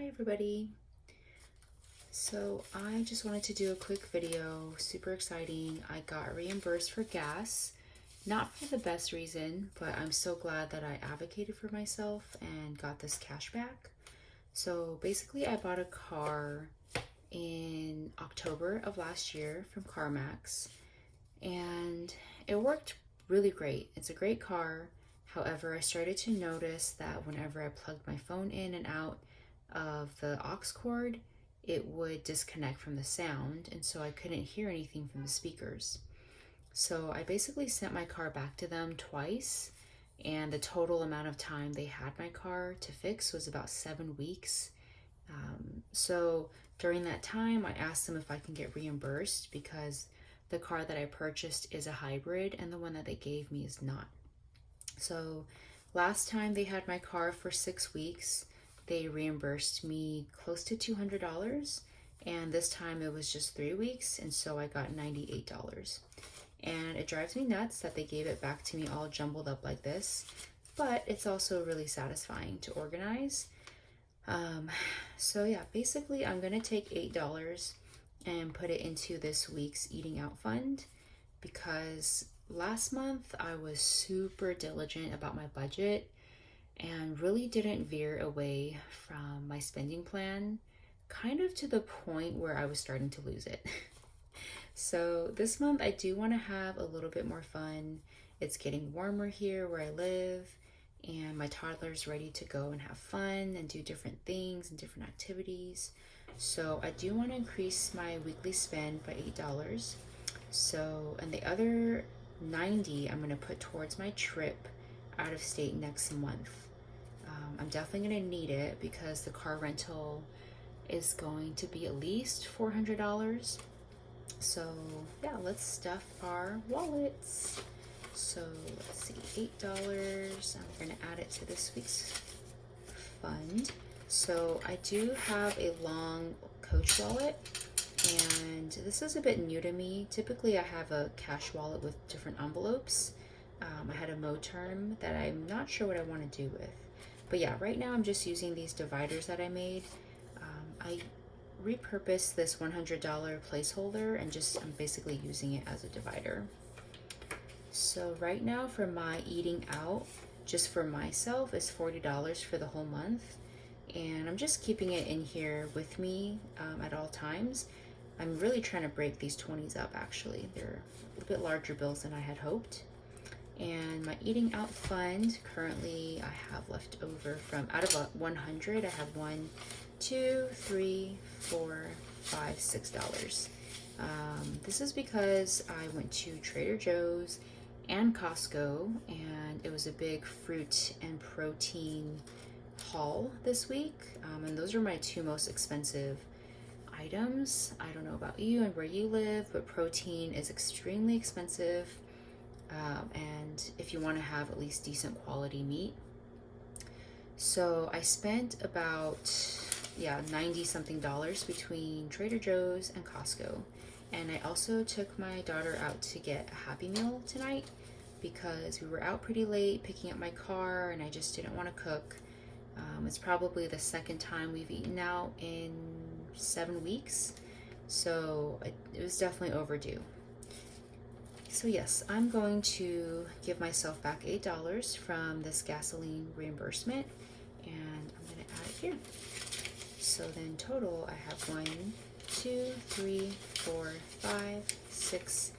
Hi everybody. So I just wanted to do a quick video, super exciting. I got reimbursed for gas, not for the best reason, but I'm so glad that I advocated for myself and got this cash back. So basically I bought a car in October of last year from CarMax and it worked really great. It's a great car. However, I started to notice that whenever I plugged my phone in and out of the aux cord, it would disconnect from the sound, and so I couldn't hear anything from the speakers. So I basically sent my car back to them twice, and the total amount of time they had my car to fix was about 7 weeks. So during that time, I asked them if I can get reimbursed because the car that I purchased is a hybrid and the one that they gave me is not. So last time they had my car for 6 weeks, they reimbursed me close to $200. And this time it was just 3 weeks, and so I got $98. And it drives me nuts that they gave it back to me all jumbled up like this, but it's also really satisfying to organize. So yeah, basically I'm gonna take $8 and put it into this week's eating out fund because last month I was super diligent about my budget and really didn't veer away from my spending plan, kind of to the point where I was starting to lose it. So this month I do want to have a little bit more fun. It's getting warmer here where I live, and my toddler's ready to go and have fun and do different things and different activities. So I do want to increase my weekly spend by $8. So, and the other 90 I'm going to put towards my trip out of state next month. I'm definitely going to need it because the car rental is going to be at least $400. So yeah, let's stuff our wallets. So let's see, $8. I'm going to add it to this week's fund. So I do have a long Coach wallet, and this is a bit new to me. Typically I have a cash wallet with different envelopes. I had a Moterm that I'm not sure what I want to do with. But yeah, right now I'm just using these dividers that I made. I repurposed this $100 placeholder and I'm basically using it as a divider. So right now for my eating out, just for myself, is $40 for the whole month. And I'm just keeping it in here with me at all times. I'm really trying to break these 20s up actually. They're a bit larger bills than I had hoped. And my eating out fund, currently I have left over from, out of 100, I have $1, 2, 3, 4, 5, $6. This is because I went to Trader Joe's and Costco, and it was a big fruit and protein haul this week. And those are my two most expensive items. I don't know about you and where you live, but protein is extremely expensive. And if you want to have at least decent quality meat. So I spent about 90 something dollars between Trader Joe's and Costco. And I also took my daughter out to get a Happy Meal tonight because we were out pretty late picking up my car and I just didn't want to cook. It's probably the second time we've eaten out in 7 weeks, so it was definitely overdue. So yes, I'm going to give myself back $8 from this gasoline reimbursement, and I'm going to add it here. So then total, I have 1, 2, 3, 4, 5, 6,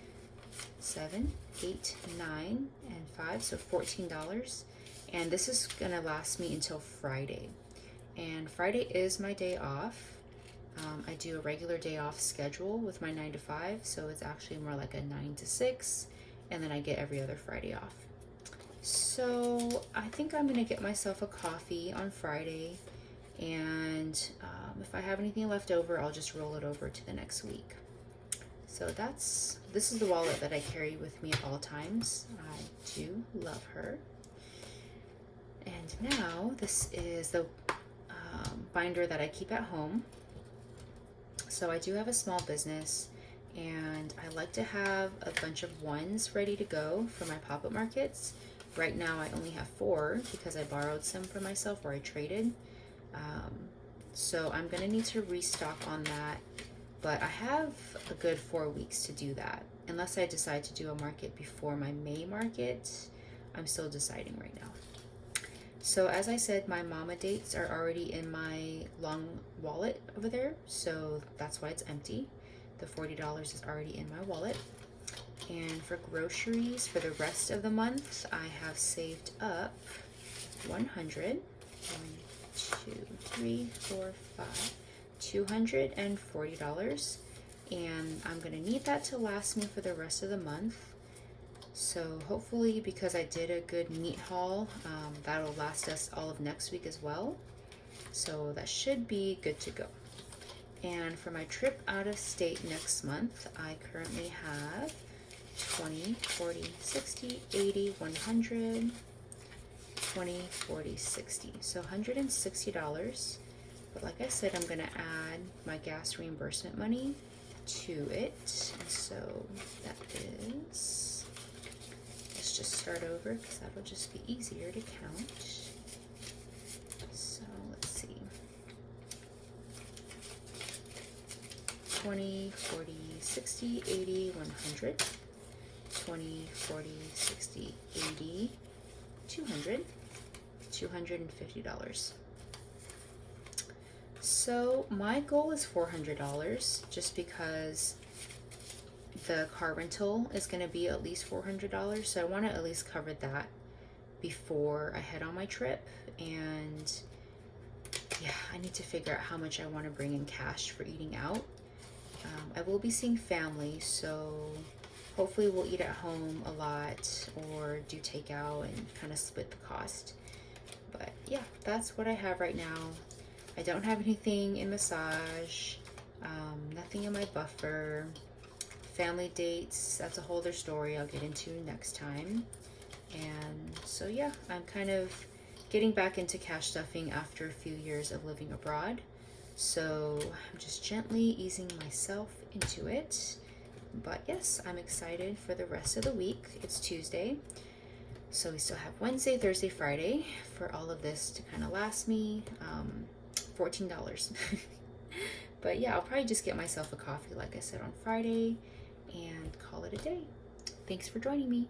7, 8, 9, and 5, so $14. And this is gonna last me until Friday. And Friday is my day off. I do a regular day off schedule with my 9 to 5, so it's actually more like a 9 to 6, and then I get every other Friday off. So I think I'm gonna get myself a coffee on Friday, and if I have anything left over, I'll just roll it over to the next week. So this is the wallet that I carry with me at all times. I do love her. And now this is the binder that I keep at home. So I do have a small business, and I like to have a bunch of ones ready to go for my pop-up markets. Right now I only have 4 because I borrowed some for myself or I traded. So I'm gonna need to restock on that, but I have a good 4 weeks to do that. Unless I decide to do a market before my May market, I'm still deciding right now. So as I said, my mama dates are already in my long wallet over there, so that's why it's empty. The $40 is already in my wallet. And for groceries for the rest of the month, I have saved up 100, 240 dollars, and I'm gonna need that to last me for the rest of the month. So hopefully, because I did a good meat haul, that'll last us all of next week as well. So that should be good to go. And for my trip out of state next month, I currently have 20, 40, 60, 80, 100, 20, 40, 60. So $160. But like I said, I'm gonna add my gas reimbursement money to it. And so that is, let's just start over because that'll just be easier to count. So let's see. 20, 40, 60, 80, 100, 20, 40, 60, 80, 200, $250. So my goal is $400 just because the car rental is going to be at least $400. So I want to at least cover that before I head on my trip. And yeah, I need to figure out how much I want to bring in cash for eating out. I will be seeing family, so hopefully we'll eat at home a lot or do takeout and kind of split the cost. But yeah, that's what I have right now. I don't have anything in massage, nothing in my buffer. Family dates, that's a whole other story I'll get into next time. And so yeah, I'm kind of getting back into cash stuffing after a few years of living abroad. So I'm just gently easing myself into it. But yes, I'm excited for the rest of the week. It's Tuesday, so we still have Wednesday, Thursday, Friday for all of this to kind of last me. $14. But yeah, I'll probably just get myself a coffee, like I said, on Friday and call it a day. Thanks for joining me.